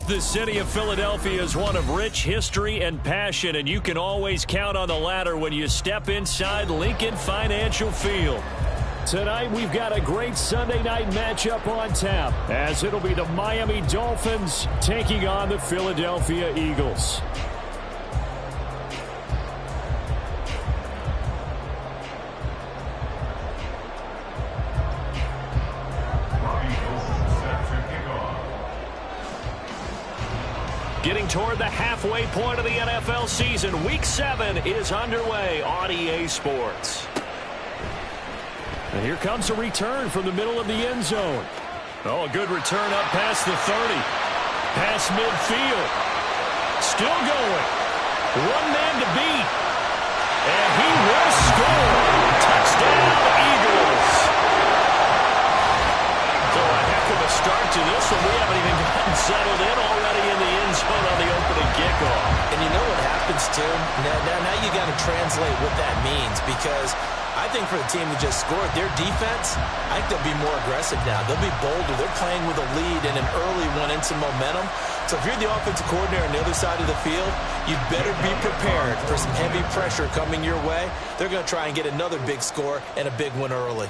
The city of Philadelphia is one of rich history and passion, and you can always count on the latter when you step inside Lincoln Financial Field. Tonight, we've got a great Sunday night matchup on tap, as it'll be the Miami Dolphins taking on the Philadelphia Eagles. Getting toward the halfway point of the NFL season, Week 7 is underway on EA Sports. And here comes a return from the middle of the end zone. Oh, a good return up past the 30. Past midfield. Still going. One man to beat. And he will score. Touchdown, Eagles. So a heck of a start to this one. We haven't even gotten settled in already in the end zone on the opening kickoff. And you know what happens, too? Now you got to translate what that means, because I think for the team that just scored, their defense, I think they'll be more aggressive now. They'll be bolder. They're playing with a lead and an early one and some momentum. So if you're the offensive coordinator on the other side of the field, you better be prepared for some heavy pressure coming your way. They're going to try and get another big score and a big one early.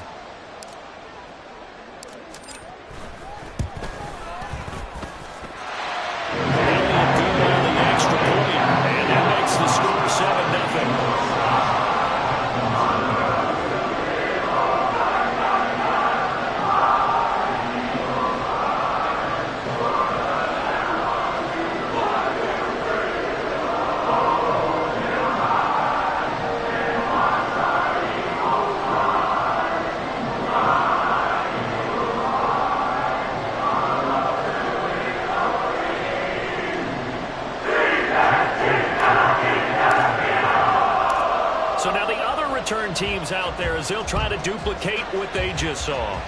Teams out there as they'll try to duplicate what they just saw.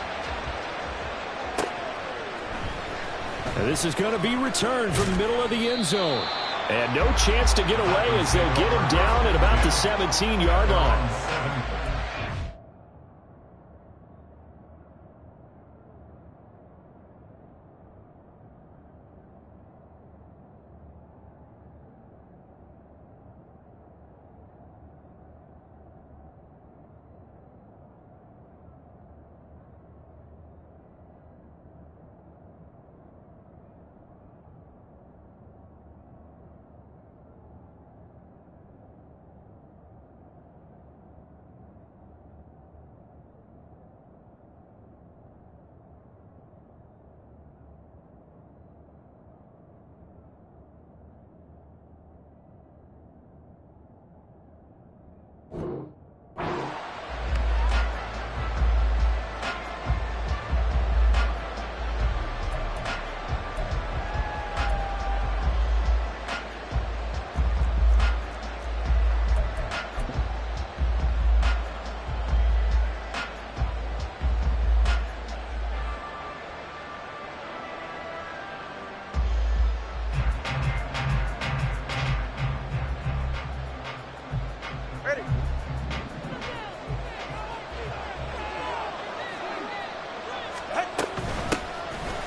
And this is going to be returned from the middle of the end zone. And no chance to get away as they'll get him down at about the 17-yard line.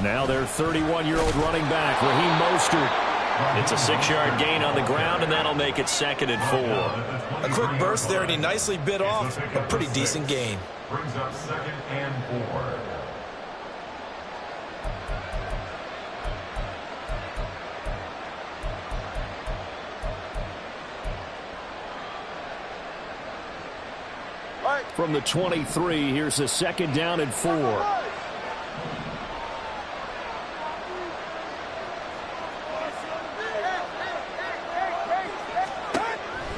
Now their 31-year-old running back, Raheem Mostert. It's a 6-yard gain on the ground, and that'll make it 2nd and 4. A quick burst there, and he nicely bit off a pretty decent gain. Brings up 2nd and 4. From the 23, here's a 2nd down and 4.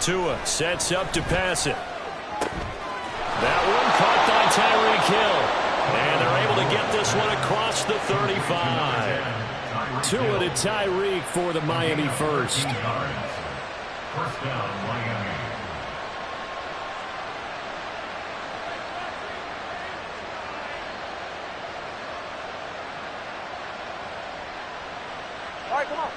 Tua sets up to pass it. That one caught by Tyreek Hill. And they're able to get this one across the 35. Tua to Tyreek for the Miami first. First down, Miami. All right, come on.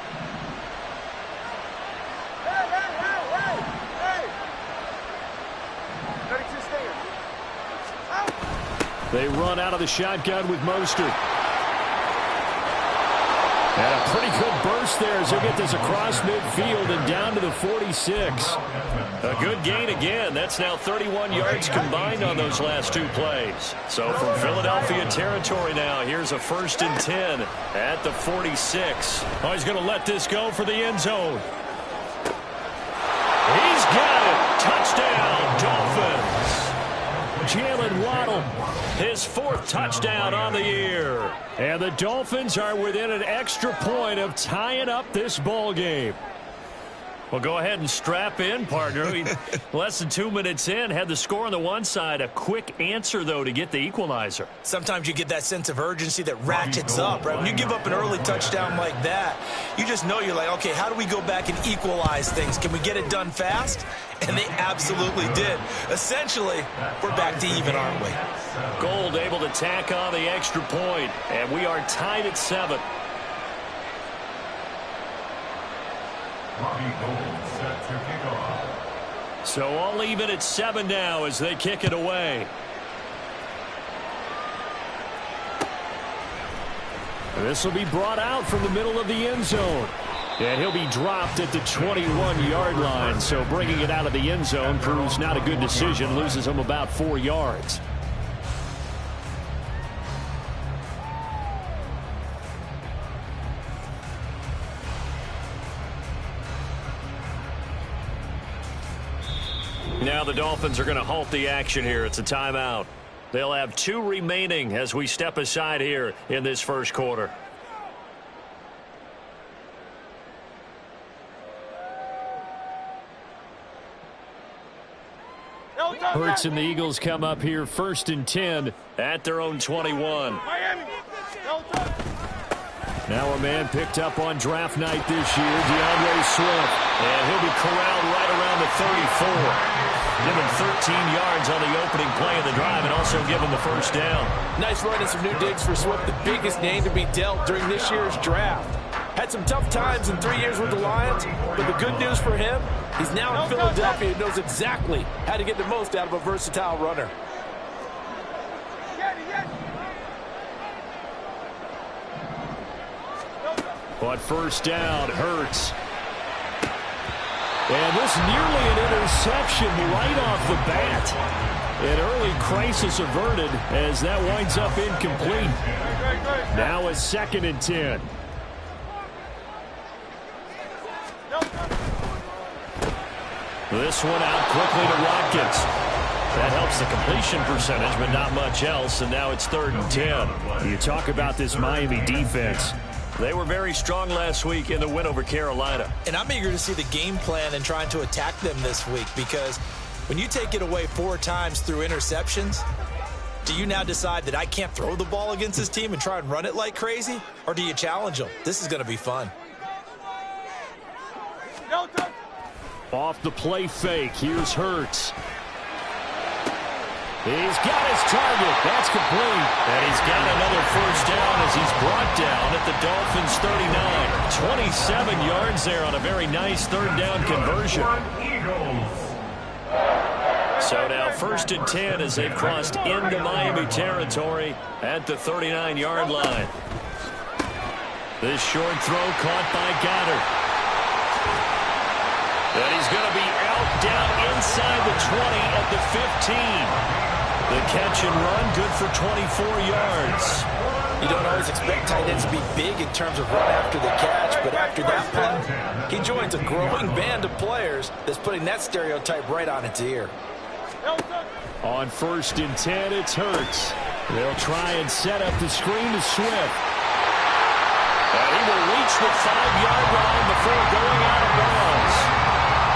They run out of the shotgun with Mostert. And a pretty good burst there as he'll get this across midfield and down to the 46. A good gain again. That's now 31 yards combined on those last two plays. So from Philadelphia territory now, here's a 1st and 10 at the 46. Oh, he's going to let this go for the end zone. He's got it. Touchdown, Dolphins. Jalen Waddle, his 4th touchdown on the year. And the Dolphins are within an extra point of tying up this ball game. Well, go ahead and strap in, partner. Less than 2 minutes in, had the score on the one side. A quick answer, though, to get the equalizer. Sometimes you get that sense of urgency that ratchets up, right? When you give up an early touchdown like that, you just know you're like, okay, how do we go back and equalize things? Can we get it done fast? And they absolutely did. Essentially, we're back to even, aren't we? Gold able to tack on the extra point, and we are tied at 7. Robbie Gould set to kick off. So all even at 7 now as they kick it away. This will be brought out from the middle of the end zone. And he'll be dropped at the 21-yard line. So bringing it out of the end zone proves not a good decision. Loses him about 4 yards. Now the Dolphins are going to halt the action here. It's a timeout. They'll have 2 remaining as we step aside here in this first quarter. Hurts and the Eagles come up here 1st and 10 at their own 21. Now a man picked up on draft night this year, DeAndre Swift. And he'll be corralled right around the 34. Give him 13 yards on the opening play of the drive and also give him the first down. Nice run and some new digs for Swift, the biggest name to be dealt during this year's draft. Had some tough times in 3 years with the Lions, but the good news for him, he's now in Philadelphia and knows exactly how to get the most out of a versatile runner. But first down, Hurts. And this nearly an interception right off the bat. An early crisis averted as that winds up incomplete. Now a 2nd and 10. This one out quickly to Watkins. That helps the completion percentage, but not much else, and now it's 3rd and 10. You talk about this Miami defense. They were very strong last week in the win over Carolina. And I'm eager to see the game plan and trying to attack them this week, because when you take it away 4 times through interceptions, do you now decide that I can't throw the ball against this team and try and run it like crazy? Or do you challenge them? This is going to be fun. Off the play fake, here's Hurts. He's got his target. That's complete. And he's got another first down as he's brought down at the Dolphins' 39. 27 yards there on a very nice 3rd down conversion. So now 1st and 10 as they've crossed into Miami territory at the 39-yard line. This short throw caught by Goddard. And he's going to be out down inside the 20 at the 15. The catch and run, good for 24 yards. You don't always expect tight ends to be big in terms of run after the catch, but after that play, he joins a growing band of players that's putting that stereotype right on its ear. On 1st and 10, it's Hurts. They'll try and set up the screen to Swift. And he will reach the 5-yard line before going out of bounds.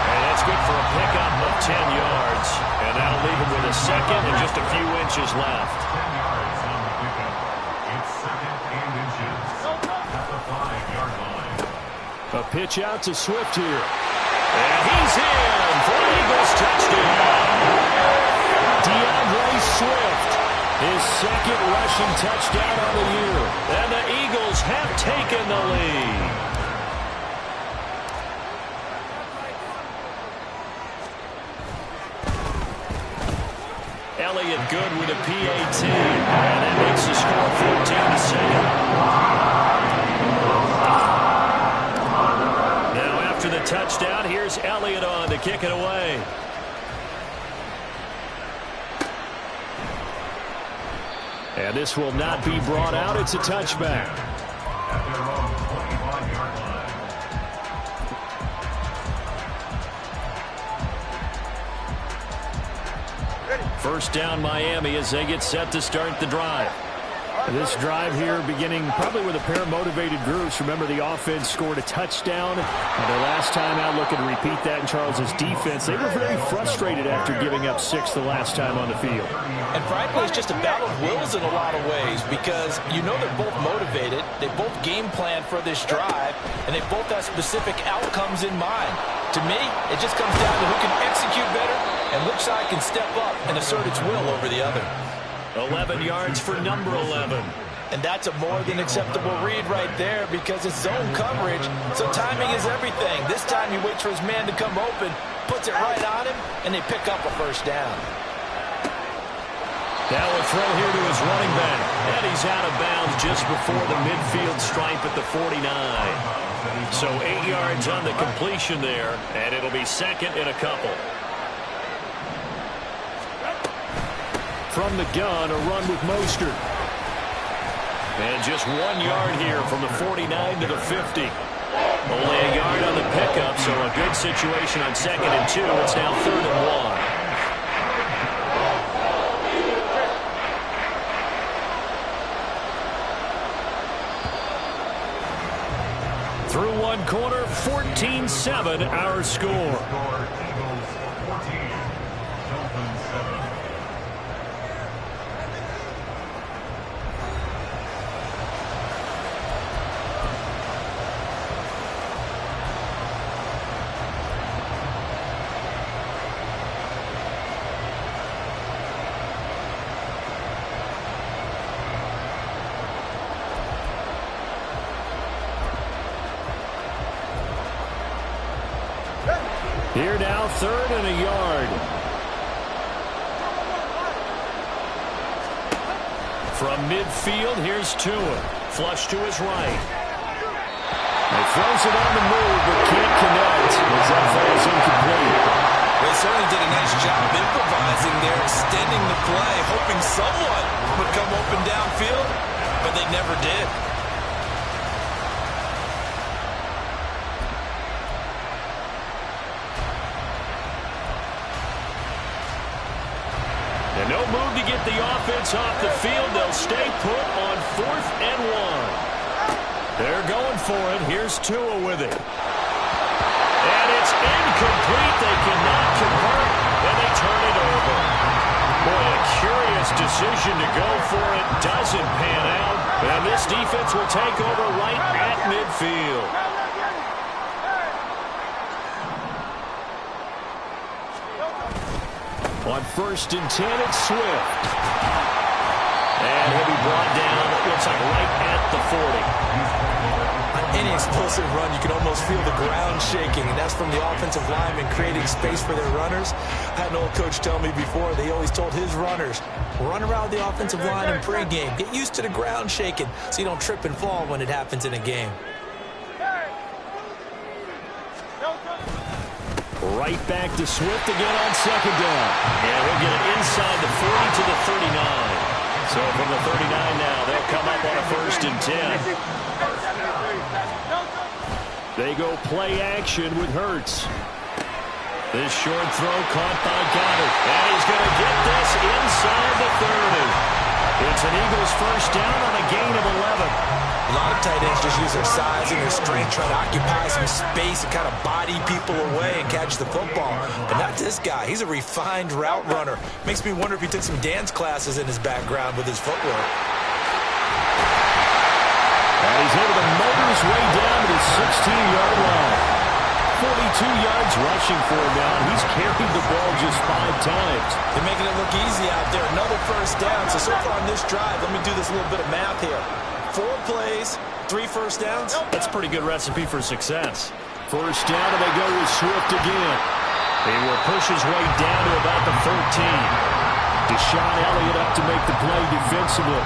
And that's good for a pickup of 10 yards. And that'll leave him with a 2nd and just a few inches left. 10 yards on the pickup. It's 2nd and inches at the 5-yard line. A pitch out to Swift here. And he's in for the Eagles touchdown. DeAndre Swift, his 2nd rushing touchdown of the year. And the Eagles have taken the lead. Elliott good with a PAT. And that makes the score 14-7. kick it away. And this will not be brought out. It's a touchback. At their own 25-yard line. First down Miami as they get set to start the drive. This drive here beginning probably with a pair of motivated groups. Remember, the offense scored a touchdown. Their last time out, looking to repeat that in Charles's defense. They were very frustrated after giving up 6 the last time on the field. And frankly, it's just a battle of wills in a lot of ways because you know they're both motivated. They both game plan for this drive, and they both have specific outcomes in mind. To me, it just comes down to who can execute better and which side can step up and assert its will over the other. 11 yards for number 11. And that's a more than acceptable read right there because it's zone coverage, so timing is everything. This time he waits for his man to come open, puts it right on him, and they pick up a first down. Now a throw here to his running back. And he's out of bounds just before the midfield stripe at the 49. So 8 yards on the completion there, and it'll be second and a couple. From the gun, a run with Mostert. And just 1 yard here from the 49 to the 50. Only a yard on the pickup, so a good situation on 2nd and 2. It's now 3rd and 1. Through one quarter, 14-7 our score. Eagles 14, Dolphins 7. Here now, 3rd and a yard. From midfield, here's Tua. Flush to his right. He throws it on the move, but can't connect as that falls incomplete. They certainly did a nice job improvising there, extending the play, hoping someone would come open downfield, but they never did. And no move to get the offense off the field. They'll stay put on 4th and 1. They're going for it. Here's Tua with it. And it's incomplete. They cannot convert, and they turn it over. Boy, a curious decision to go for it. Doesn't pan out. And this defense will take over right at midfield. On 1st and 10, it's Swift. And he'll be brought down, it looks like right at the 40. On any explosive run, you can almost feel the ground shaking, and that's from the offensive linemen creating space for their runners. I had an old coach tell me before, they always told his runners, run around the offensive line in pregame. Get used to the ground shaking so you don't trip and fall when it happens in a game. Right back to Swift again on 2nd down. And we'll get it inside the 40 to the 39. So from the 39 now, they'll come up on a 1st and 10. They go play action with Hurts. This short throw caught by Goddard. And he's going to get this inside the 30. It's an Eagles first down on a gain of 11. A lot of tight ends just use their size and their strength, try to occupy some space and kind of body people away and catch the football. But not this guy. He's a refined route runner. Makes me wonder if he took some dance classes in his background with his footwork. And he's able to motor his way down to the 16-yard line. 42 yards rushing for him now. He's carried the ball just 5 times. They're making it look easy out there. Another first down. So far on this drive, let me do this little bit of math here. 4 plays, 3 first downs. That's a pretty good recipe for success. First down, and they go with Swift again. He will push his way down to about the 13. Deshaun Elliott up to make the play defensively.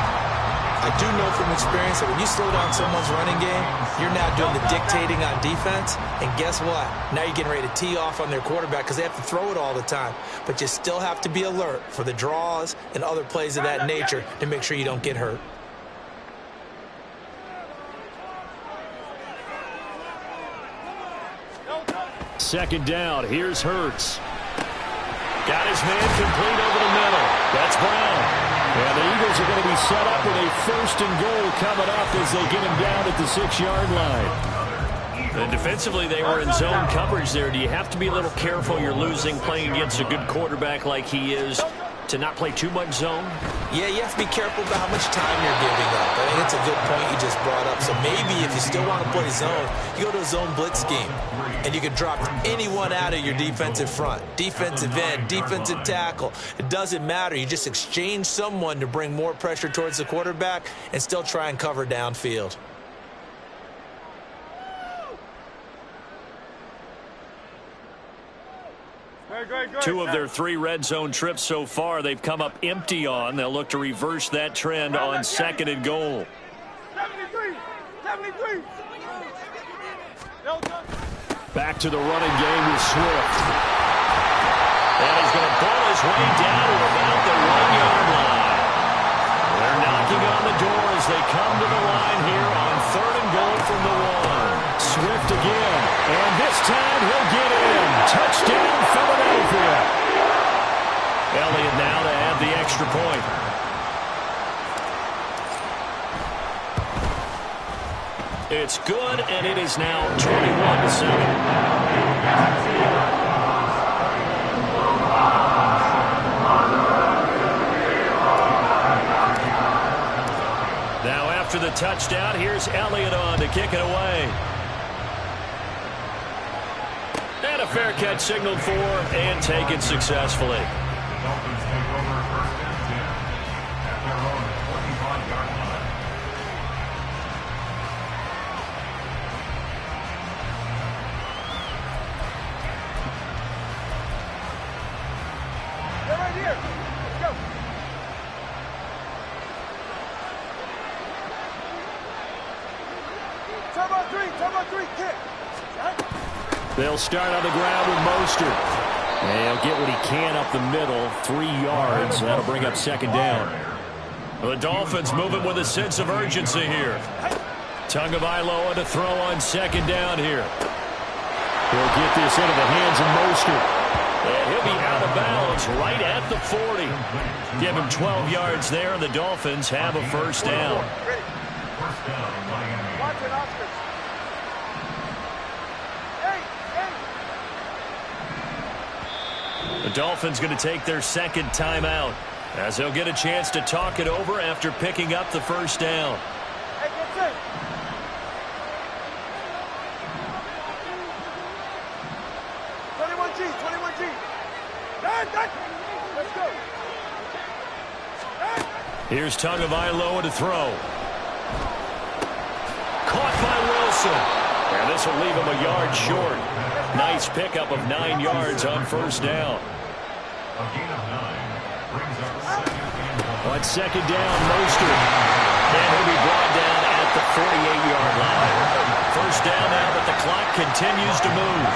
I do know from experience that when you slow down someone's running game, you're now doing the dictating on defense. And guess what? Now you're getting ready to tee off on their quarterback because they have to throw it all the time. But you still have to be alert for the draws and other plays of that nature to make sure you don't get hurt. Second down. Here's Hurts. Got his man complete over the middle. That's Brown. And the Eagles are going to be set up with a 1st and goal coming up as they get him down at the 6-yard line. And defensively, they were in zone coverage there. Do you have to be a little careful? You're losing playing against a good quarterback like he is to not play too much zone? Yeah, you have to be careful about how much time you're giving up. I think it's a good point you just brought up. So maybe if you still want to play zone, you go to a zone blitz scheme. And you can drop anyone out of your defensive front. Defensive end, defensive tackle. It doesn't matter. You just exchange someone to bring more pressure towards the quarterback and still try and cover downfield. Two of their 3 red zone trips so far they've come up empty on. They'll look to reverse that trend on 2nd and goal. 73. Back to the running game with Swift. And he's going to ball his way down to about the 1-yard line. They're knocking on the door as they come to the line here on 3rd and goal from the 1. Swift again. And this time he'll get in. Touchdown, Philadelphia. Elliott now to add the extra point. It's good, and it is now 21-7. Now after the touchdown, here's Elliott on to kick it away. And a fair catch signaled for and taken successfully. Dolphins take over 1st and 10 at their own 25-yard line. They're right here. Let's go. Turbo 3, kick. They'll start on the ground with Mostert. And he'll get what he can up the middle, 3 yards. That'll bring up 2nd down. The Dolphins moving with a sense of urgency here. Tagovailoa to throw on 2nd down here. He'll get this into the hands of Mostert. And he'll be out of bounds right at the 40. Give him 12 yards there, and the Dolphins have a 1st down. First down, Miami. Watch it, Oscar. The Dolphins going to take their 2nd timeout as they'll get a chance to talk it over after picking up the 1st down. Hey, get in. Let's go. Here's Tagovailoa to throw. Caught by Wilson. And this will leave him a yard short. Nice pickup of 9 yards on 1st down. A gain of 9 brings up 2nd and goal. On 2nd down, Mostert. And he'll be brought down at the 48-yard line. 1st down now, but the clock continues to move.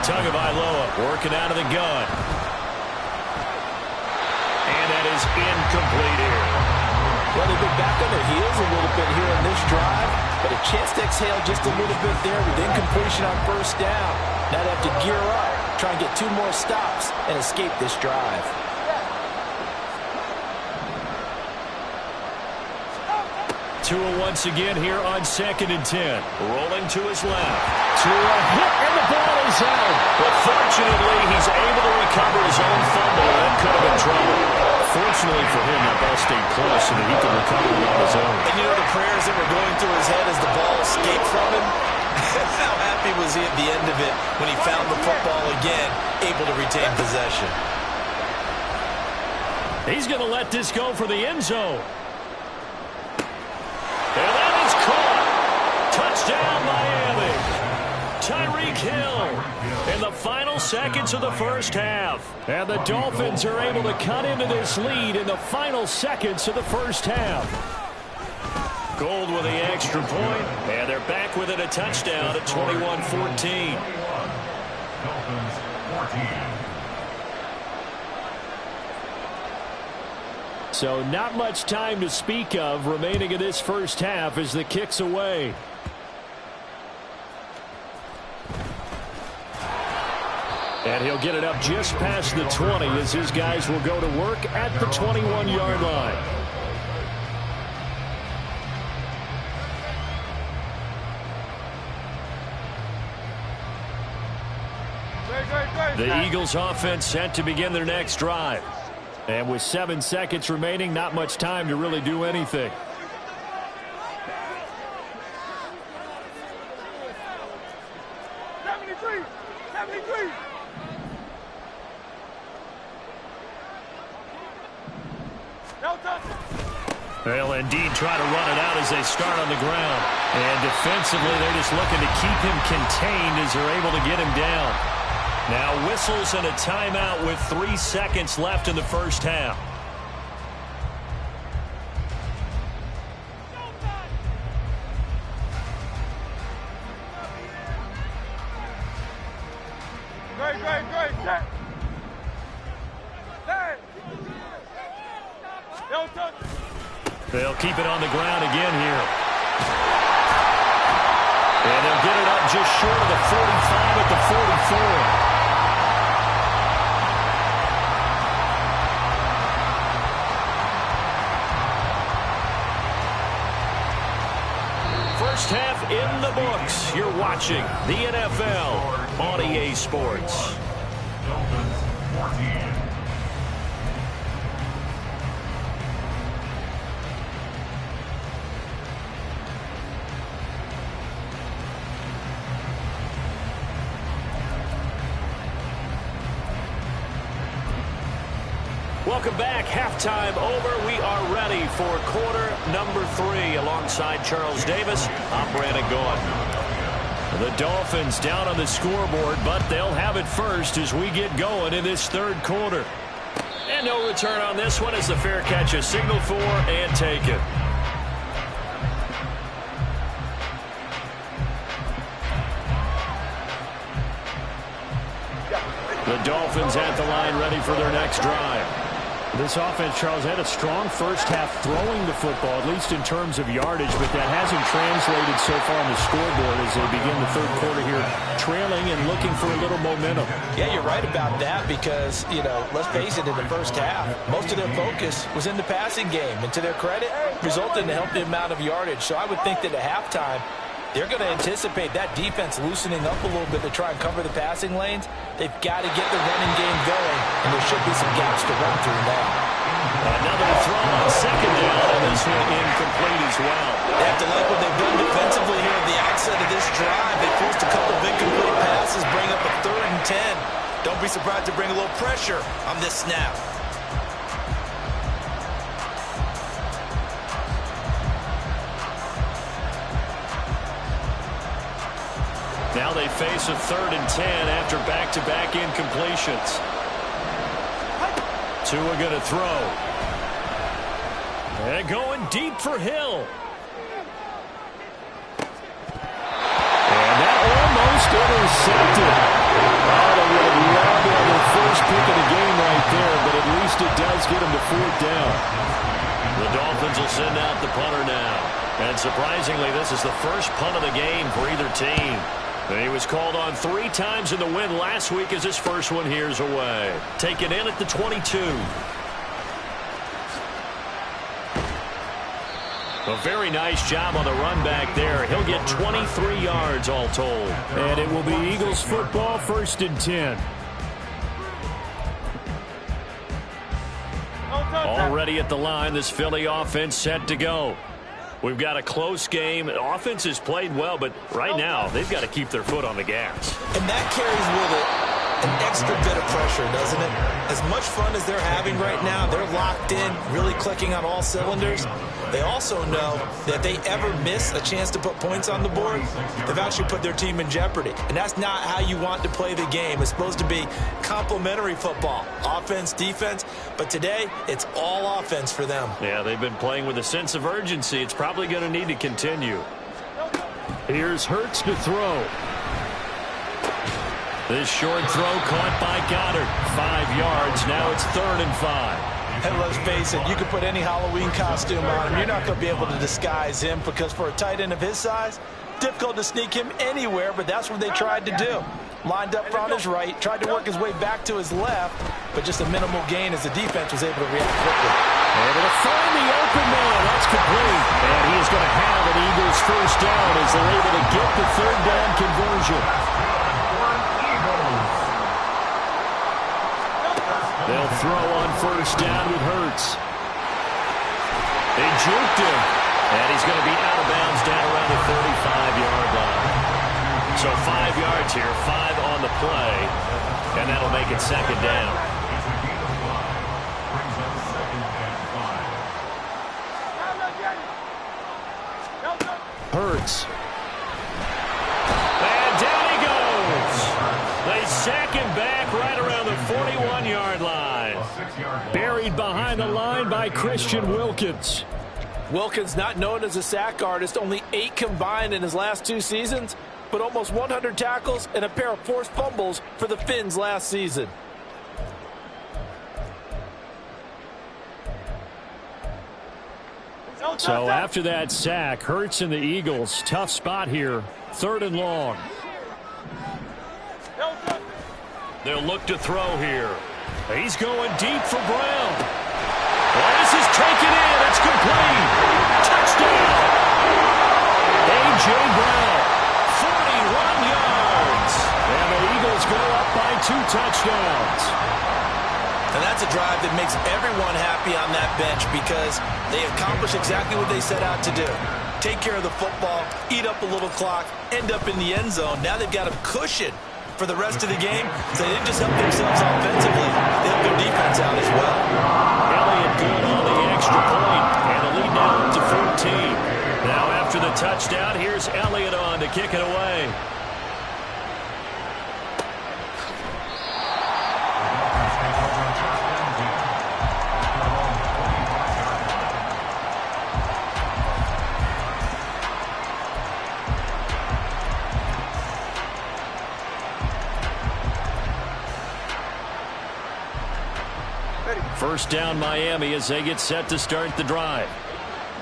Tagovailoa working out of the gun. And that is incomplete here. Well, they've been back on their heels a little bit here in this drive, but a chance to exhale just a little bit there with incompletion on 1st down. Now they have to gear up, try and get 2 more stops, and escape this drive. Tua once again here on 2nd and 10. Rolling to his left. Tua hit, and the ball is out. But fortunately, he's able to recover his own fumble. That could have been trouble. Fortunately for him, that ball stayed close so that he could recover it on his own. And you know the prayers that were going through his head as the ball escaped from him? How happy was he at the end of it when he found the football again, able to retain possession? He's going to let this go for the end zone. And that is caught. Touchdown, Miami. Tyreek Tyreek Hill in the final seconds of the first half. And the Dolphins are able to cut into this lead in the final seconds of the first half. Gold with the extra point, and they're back within a touchdown at 21-14. Dolphins 14. So not much time to speak of remaining in this first half as the kick's away. And he'll get it up just past the 20 as his guys will go to work at the 21-yard line. The Eagles offense set to begin their next drive. And with 7 seconds remaining, not much time to really do anything. They'll indeed try to run it out as they start on the ground. And defensively, they're just looking to keep him contained as they're able to get him down. Now whistles and a timeout with 3 seconds left in the first half. Great. They'll keep it on the ground again here. And they'll get it up just short of the 45 at the 44. First half in the books. You're watching the NFL on EA Sports. Dolphins 14. Welcome back. Halftime over. We are ready for quarter number 3. Alongside Charles Davis, I'm Brandon Gaudin. The Dolphins down on the scoreboard, but they'll have it first as we get going in this third quarter. And no return on this one as the fair catch is signaled for and taken. The Dolphins at the line ready for their next drive. This offense, Charles, had a strong first half throwing the football, at least in terms of yardage, but that hasn't translated so far on the scoreboard as they begin the third quarter here, trailing and looking for a little momentum. Yeah, you're right about that because, let's face it, in the first half, most of their focus was in the passing game. And to their credit, resulted in a healthy amount of yardage. So I would think that at halftime, they're going to anticipate that defense loosening up a little bit to try and cover the passing lanes. They've got to get the running game going, and there should be some gaps to run through now. Another throw on second down, and this one incomplete as well. They have to like what they've done defensively here at the outset of this drive. They forced a couple of incomplete passes, bring up a 3rd and 10. Don't be surprised to bring a little pressure on this snap. Now they face a 3rd and 10 after back-to-back incompletions. Tua going to throw. And going deep for Hill. And that almost intercepted. Oh, they would have loved to have their first pick of the game right there, but at least it does get them to 4th down. The Dolphins will send out the punter now. And surprisingly, this is the first punt of the game for either team. He was called on 3 times in the win last week as his first one here's away. Taken in at the 22. A very nice job on the run back there. He'll get 23 yards all told. And it will be Eagles football, 1st and 10. Already at the line, this Philly offense set to go. We've got a close game. The offense has played well, but right now they've got to keep their foot on the gas. And that carries with it an extra bit of pressure, doesn't it? As much fun as they're having right now, they're locked locked in, really clicking on all cylinders. They also know that if they ever miss a chance to put points on the board, they've actually put their team in jeopardy. And that's not how you want to play the game. It's supposed to be complementary football, offense, defense. But today, it's all offense for them. Yeah, they've been playing with a sense of urgency. It's probably going to need to continue. Here's Hurts to throw. This short throw caught by Goddard. 5 yards. Now it's 3rd and 5. And let's face it, you can put any Halloween costume on him. You're not going to be able to disguise him because for a tight end of his size, difficult to sneak him anywhere, but that's what they tried to do. Lined up on his right, tried to work his way back to his left, but just a minimal gain as the defense was able to react quickly. Able to find the open man. That's complete. And he is going to have an Eagles first down as they're able to get the 3rd down conversion. They'll throw on first down with Hurts. They juked him. And he's going to be out of bounds down around the 35-yard line. So 5 yards here, 5 on the play. And that'll make it 2nd down. Hurts. And down he goes. They sack him back right around the 41-yard line. Buried behind the line by Christian Wilkins. Wilkins, not known as a sack artist, only 8 combined in his last 2 seasons, but almost 100 tackles and a pair of forced fumbles for the Finns last season. So after that sack, Hurts and the Eagles, tough spot here, 3rd and long. They'll look to throw here. He's going deep for Brown. Well, this is taken in. It's complete. Touchdown. A.J. Brown, 41 yards. And the Eagles go up by 2 touchdowns. And that's a drive that makes everyone happy on that bench because they accomplish exactly what they set out to do. Take care of the football, eat up a little clock, end up in the end zone. Now they've got a cushion for the rest of the game, so they didn't just help themselves offensively, they helped their defense out as well. Elliott good on the extra point, and the lead now up to 14. Now after the touchdown, here's Elliott on to kick it away. First down Miami as they get set to start the drive.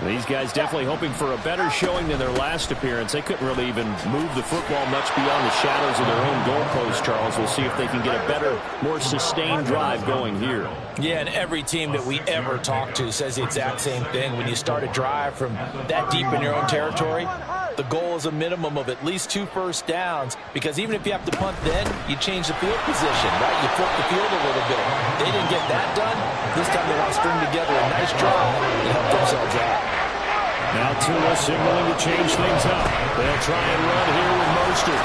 These guys definitely hoping for a better showing than their last appearance. They couldn't really even move the football much beyond the shadows of their own goalpost, Charles. We'll see if they can get a better, more sustained drive going here. Yeah, and every team that we ever talk to says the exact same thing. When you start a drive from that deep in your own territory, the goal is a minimum of at least 2 first downs, because even if you have to punt then, you change the field position, right? You flip the field a little bit. They didn't get that done. This time they want to string together a nice drive and help themselves out. Now Tua signaling to change things up. They'll try and run here with Mostert.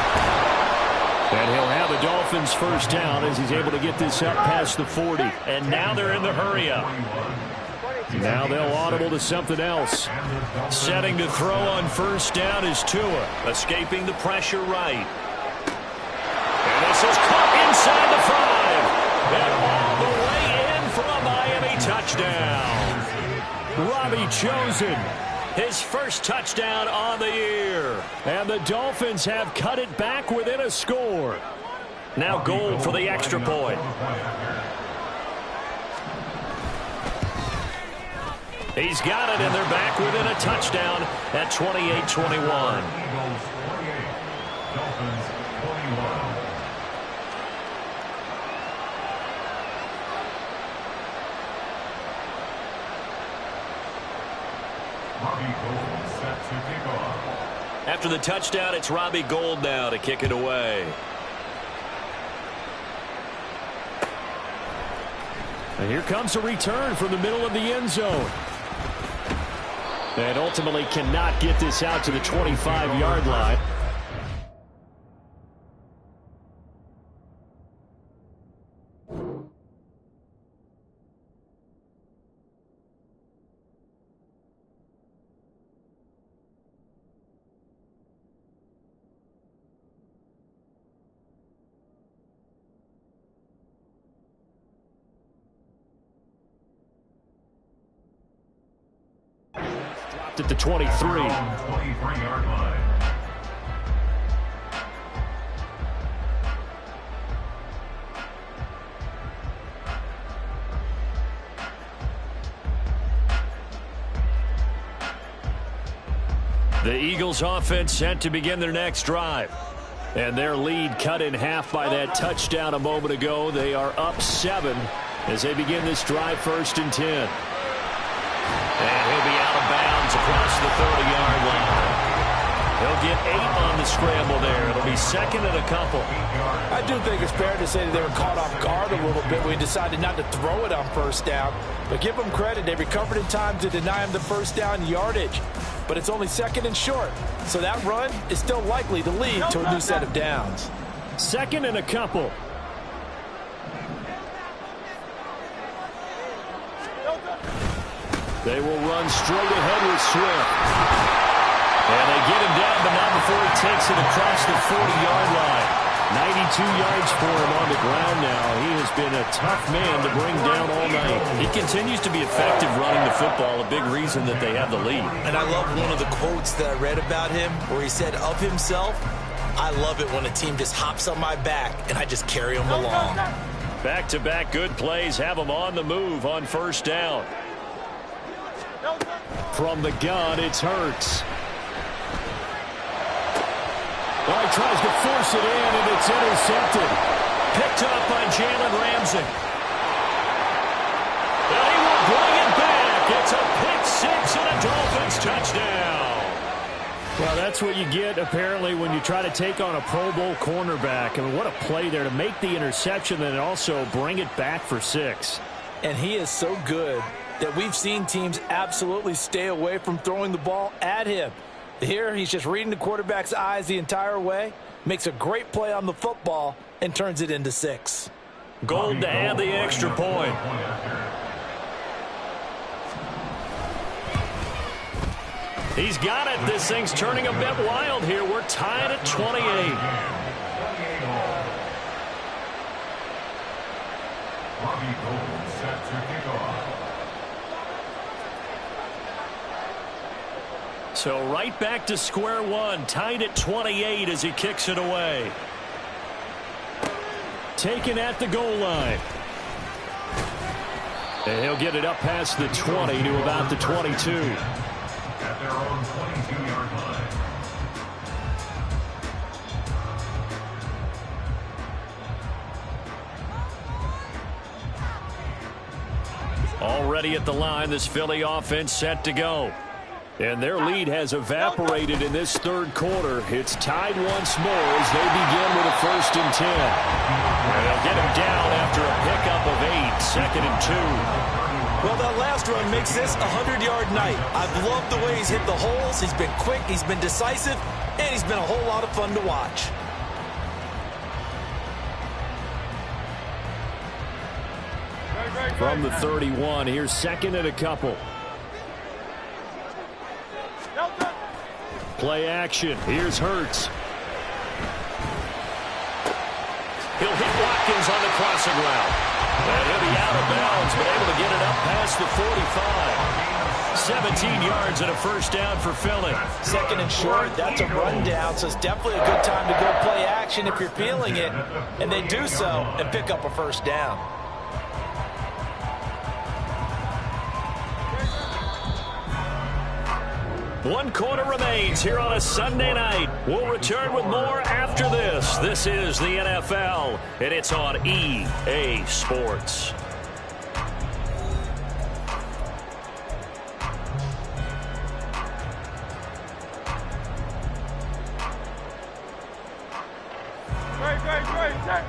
And he'll have the Dolphins first down as he's able to get this up past the 40. And now they're in the hurry-up. Now they'll audible to something else. Setting to throw on first down is Tua. Escaping the pressure right. And this is caught inside the 5. And all the way in for a Miami touchdown. Robbie Chosen, his first touchdown on the year. And the Dolphins have cut it back within a score. Now Gold for the extra point. He's got it, and they're back within a touchdown at 28-21. Eagles 48, Dolphins 41. Robbie Gould set to kick off. After the touchdown, it's Robbie Gould now to kick it away. And here comes a return from the middle of the end zone. And ultimately cannot get this out to the 25-yard line. left at the 23. 23-yard line. The Eagles offense set to begin their next drive. And their lead cut in half by that touchdown a moment ago. They are up 7 as they begin this drive, 1st and 10. And he'll be out of bounds across the 30-yard line. He'll get 8 on the scramble there. It'll be 2nd and a couple. I do think it's fair to say that they were caught off guard a little bit when we decided not to throw it on 1st down. But give them credit. They recovered in time to deny him the 1st down yardage. But it's only 2nd and short. So that run is still likely to lead to a new set of downs. 2nd and a couple. They will run straight ahead with Swift. And they get him down, but not before he takes it across the 40-yard line. 92 yards for him on the ground now. He has been a tough man to bring down all night. He continues to be effective running the football, a big reason that they have the lead. And I love one of the quotes that I read about him where he said of himself, I love it when a team just hops on my back and I just carry them along. Back-to-back good plays have him on the move on 1st down. From the gun, it's Hurts. Well, he tries to force it in, and it's intercepted. Picked up by Jalen Ramsey. And he will bring it back. It's a pick 6 and a Dolphins touchdown. Well, that's what you get, apparently, when you try to take on a Pro Bowl cornerback. I mean, what a play there to make the interception and also bring it back for 6. And he is so good that we've seen teams absolutely stay away from throwing the ball at him. Here, he's just reading the quarterback's eyes the entire way, makes a great play on the football, and turns it into 6. Gold to add the extra point. He's got it. This thing's turning a bit wild here. We're tied at 28. Robbie Gould set to kick off. So right back to square one, tied at 28 as he kicks it away. Taken at the goal line. And he'll get it up past the 20 to about the 22. At their own 22-yard line. Already at the line, this Philly offense set to go. And their lead has evaporated in this 3rd quarter. It's tied once more as they begin with a 1st and 10. And they'll get him down after a pickup of 8, 2nd and 2. Well, that last run makes this a 100-yard night. I've loved the way he's hit the holes. He's been quick, he's been decisive, and he's been a whole lot of fun to watch. From the 31, here's 2nd and a couple. Play action. Here's Hurts. He'll hit Watkins on the crossing route. And he'll be out of bounds, but able to get it up past the 45. 17 yards and a 1st down for Philly. 2nd and short, that's a rundown, so it's definitely a good time to go play action if you're feeling it. And they do so and pick up a 1st down. One quarter remains here on a Sunday night. We'll return with more after this. This is the NFL, and it's on EA Sports. Great, set.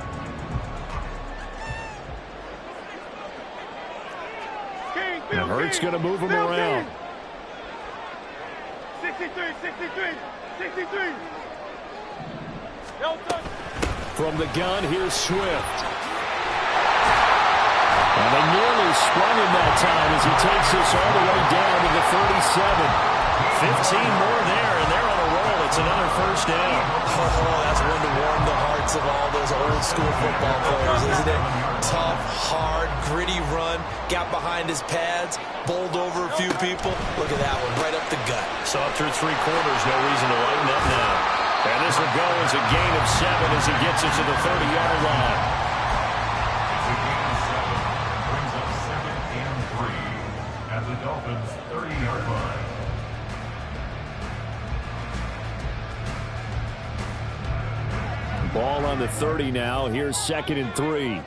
Now Hurts going to move him around. 63. From the gun, here's Swift. And they nearly sprung him that time as he takes this all the way down to the 37. 15 more there, and they're on a roll. It's another 1st down. Oh, that's one to warm the hearts of all those old school football players, isn't it? Tough, hard, gritty run, got behind his pads, bowled over a few people. Look at that one, right up the gut. So up through 3 quarters, no reason to lighten up now. And this will go as a gain of 7 as he gets it to the 30-yard line. It's a gain of 7. Brings up 2nd and 3 at the Dolphins' 30-yard line. Ball on the 30 now. Here's 2nd and 3.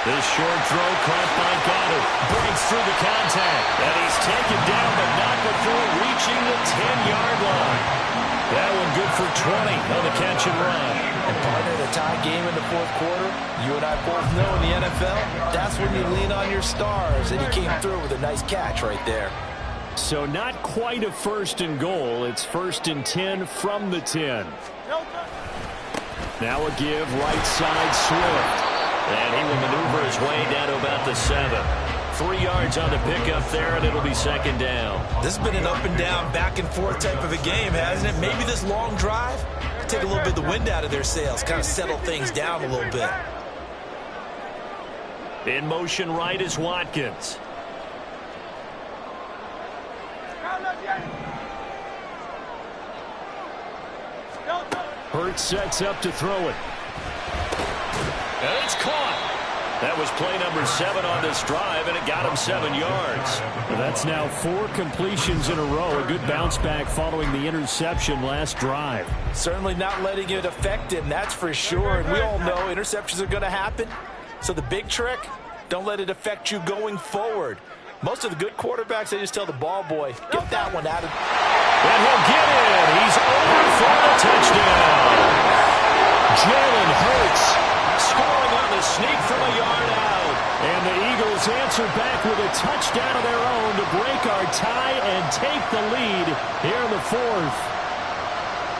This short throw caught by Goddard. Breaks through the contact. And he's taken down, but not before reaching the 10-yard line. That one good for 20 on the catch and run. And partner, in a tie game in the 4th quarter, you and I both know in the NFL, that's when you lean on your stars. And he came through with a nice catch right there. So not quite a 1st and goal. It's 1st and 10 from the 10. Now a give, right side, Swift. And he will maneuver his way down to about the 7. 3 yards on the pickup there, and it'll be 2nd down. This has been an up and down, back and forth type of a game, hasn't it? Maybe this long drive, take a little bit of the wind out of their sails, kind of settle things down a little bit. In motion right is Watkins. Hurts sets up to throw it. And it's caught. That was play number 7 on this drive, and it got him 7 yards. That's now 4 completions in a row. A good bounce back following the interception last drive. Certainly not letting it affect him, that's for sure. And we all know interceptions are going to happen. So the big trick, don't let it affect you going forward. Most of the good quarterbacks, they just tell the ball boy, get that one out of. And he'll get it. He's over for the touchdown. Jalen Hurts scoring on the sneak from a yard out. And the Eagles answer back with a touchdown of their own to break our tie and take the lead here in the 4th.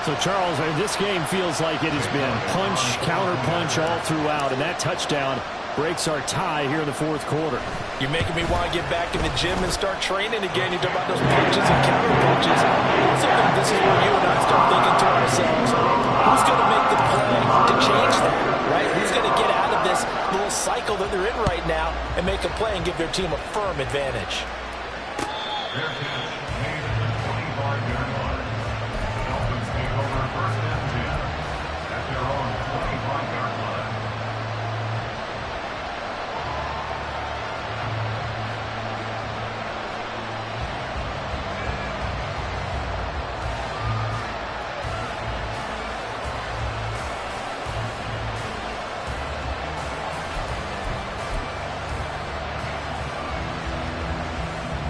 So, Charles, this game feels like it has been punch, counter-punch all throughout, and that touchdown breaks our tie here in the 4th quarter. You're making me want to get back in the gym and start training again. You talk about those punches and counter punches. I also think this is where you and I start thinking to ourselves, who's going to make the play to change that, right? Who's going to get out of this little cycle that they're in right now and make a play and give their team a firm advantage? Their catch made at the 25-yard line. The Dolphins take over 1st and 10 at their own 25-yard line.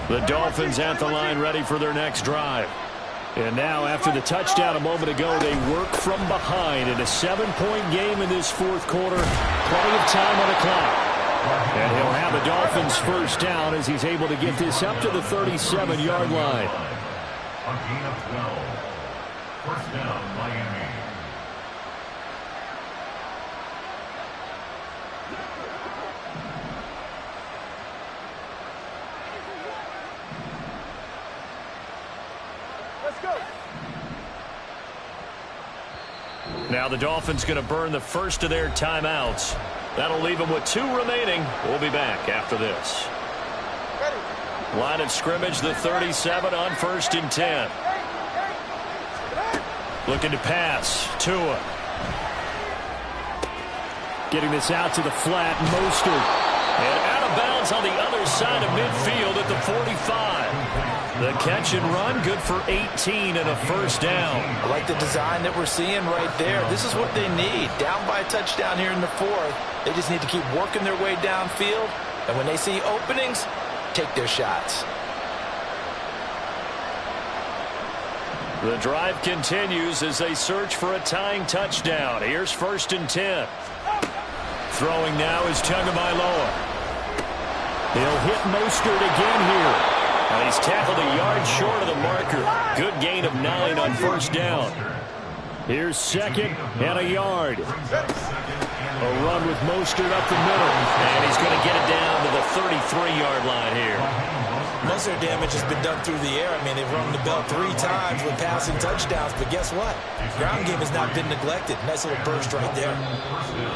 The Dolphins at the line ready for their next drive. And now after the touchdown a moment ago, they work from behind in a 7-point game in this 4th quarter. Plenty of time on the clock. And he'll have the Dolphins first down as he's able to get this up to the 37-yard line. A gain of 12. 1st down, Miami. Now the Dolphins going to burn the first of their timeouts. That'll leave them with 2 remaining. We'll be back after this. Line of scrimmage, the 37 on 1st and 10. Looking to pass. Tua. Getting this out to the flat. Mostert. And out of bounds on the other side of midfield at the 45. The catch and run, good for 18 and a first down. I like the design that we're seeing right there. This is what they need. Down by a touchdown here in the 4th. They just need to keep working their way downfield. And when they see openings, take their shots. The drive continues as they search for a tying touchdown. Here's 1st and 10. Throwing now is Tagovailoa. He'll hit Mostert again here. And he's tackled a yard short of the marker. Good gain of 9 on 1st down. Here's 2nd and a yard. A run with Mostert up the middle. And he's going to get it down to the 33-yard line here. Most of their damage has been done through the air. I mean, they've rung the bell 3 times with passing touchdowns, but guess what? Ground game has not been neglected. Nice little burst right there.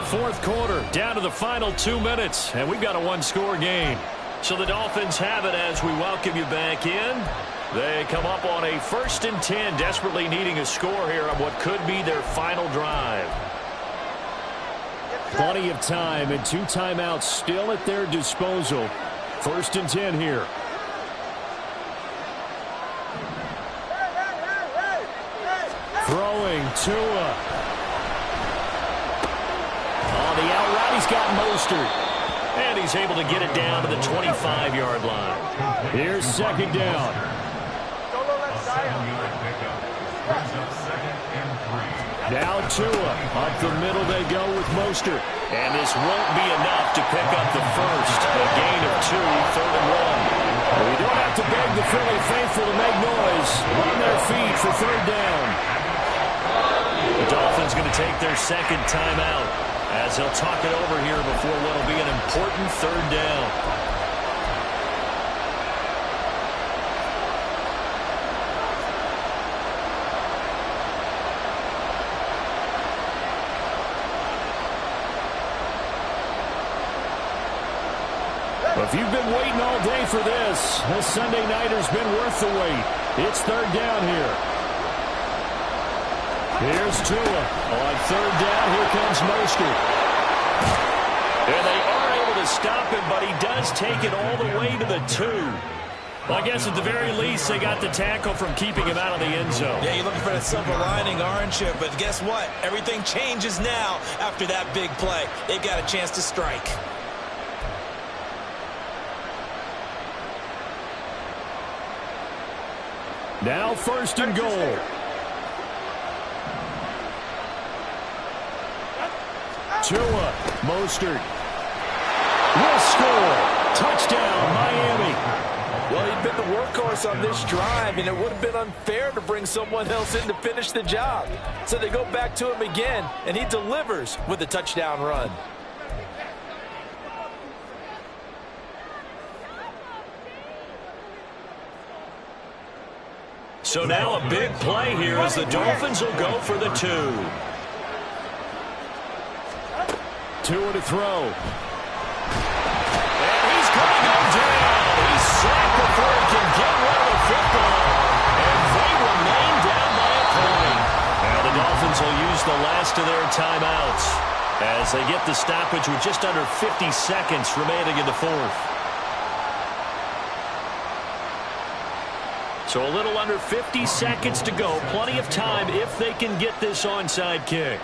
Fourth quarter, down to the final 2 minutes, and we've got a one-score game. So the Dolphins have it as we welcome you back in. They come up on a 1st and 10, desperately needing a score here on what could be their final drive. Plenty of time and 2 timeouts still at their disposal. 1st and 10 here. Throwing Tua. On the out route, he's got Mostert. And he's able to get it down to the 25-yard line. Here's 2nd down. Now Tua. Up the middle they go with Mostert. And this won't be enough to pick up the first. A gain of 2, 3rd and 1. Well, you don't have to beg the Philly faithful to make noise. On their feet for 3rd down. The Dolphins going to take their 2nd timeout as they'll talk it over here before what will be an important 3rd down. If you've been waiting all day for this Sunday nighter's been worth the wait. It's 3rd down here. Here's Tua. On 3rd down, here comes Mostert. And they are able to stop him, but he does take it all the way to the 2. Well, I guess at the very least, they got the tackle from keeping him out of the end zone. Yeah, you're looking for that silver lining, aren't you? But guess what? Everything changes now after that big play. They've got a chance to strike. Now 1st and goal. Tua, Mostert will score. Touchdown, Miami. Well, he'd been the workhorse on this drive, and it would have been unfair to bring someone else in to finish the job. So they go back to him again, and he delivers with a touchdown run. So now a big play here as the Dolphins will go for the 2. Tua to throw. And he's going to go down. He's sacked before he can get rid of the football. And they remain down by a point. Now the Dolphins will use the last of their timeouts as they get the stoppage with just under 50 seconds remaining in the 4th. So a little under 50 seconds to go. Plenty of time if they can get this onside kick.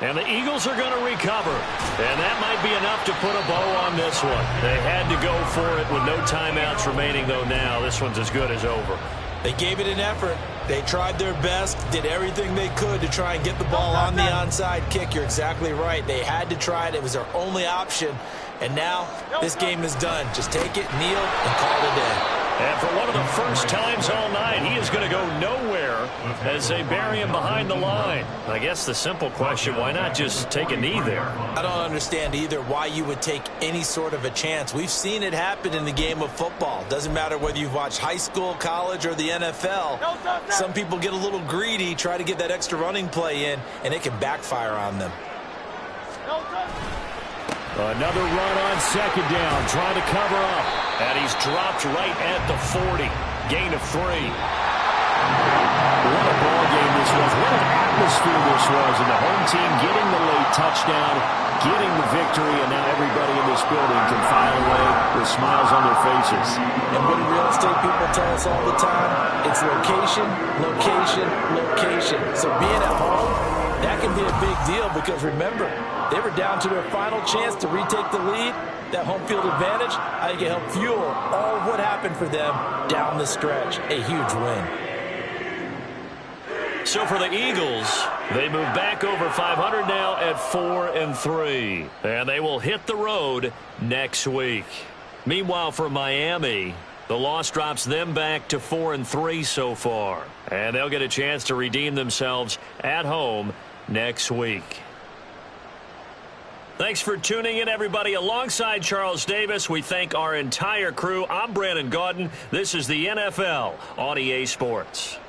And the Eagles are going to recover. And that might be enough to put a bow on this one. They had to go for it with no timeouts remaining, though now. This one's as good as over. They gave it an effort. They tried their best, did everything they could to try and get the ball on the onside kick. You're exactly right. They had to try it. It was their only option. And now this game is done. Just take it, kneel, and call it a day. And for one of the first times all night, he is going to go nowhere as they bury him behind the line. I guess the simple question, why not just take a knee there? I don't understand either why you would take any sort of a chance. We've seen it happen in the game of football. Doesn't matter whether you've watched high school, college, or the NFL. Some people get a little greedy, try to get that extra running play in, and it can backfire on them. Another run on 2nd down, trying to cover up. And he's dropped right at the 40. Gain of 3. What a ball game this was. What an atmosphere this was. And the home team getting the late touchdown, getting the victory, and now everybody in this building can file away with smiles on their faces. And what do real estate people tell us all the time? It's location, location, location. So being at home, that can be a big deal because remember, they were down to their final chance to retake the lead. That home field advantage, I think it helped fuel all of what happened for them down the stretch. A huge win. So for the Eagles, they move back over 500 now at 4-3. And they will hit the road next week. Meanwhile, for Miami, the loss drops them back to 4-3 so far. And they'll get a chance to redeem themselves at home next week. Thanks for tuning in, everybody. Alongside Charles Davis, we thank our entire crew. I'm Brandon Gaudin. This is the NFL on EA Sports.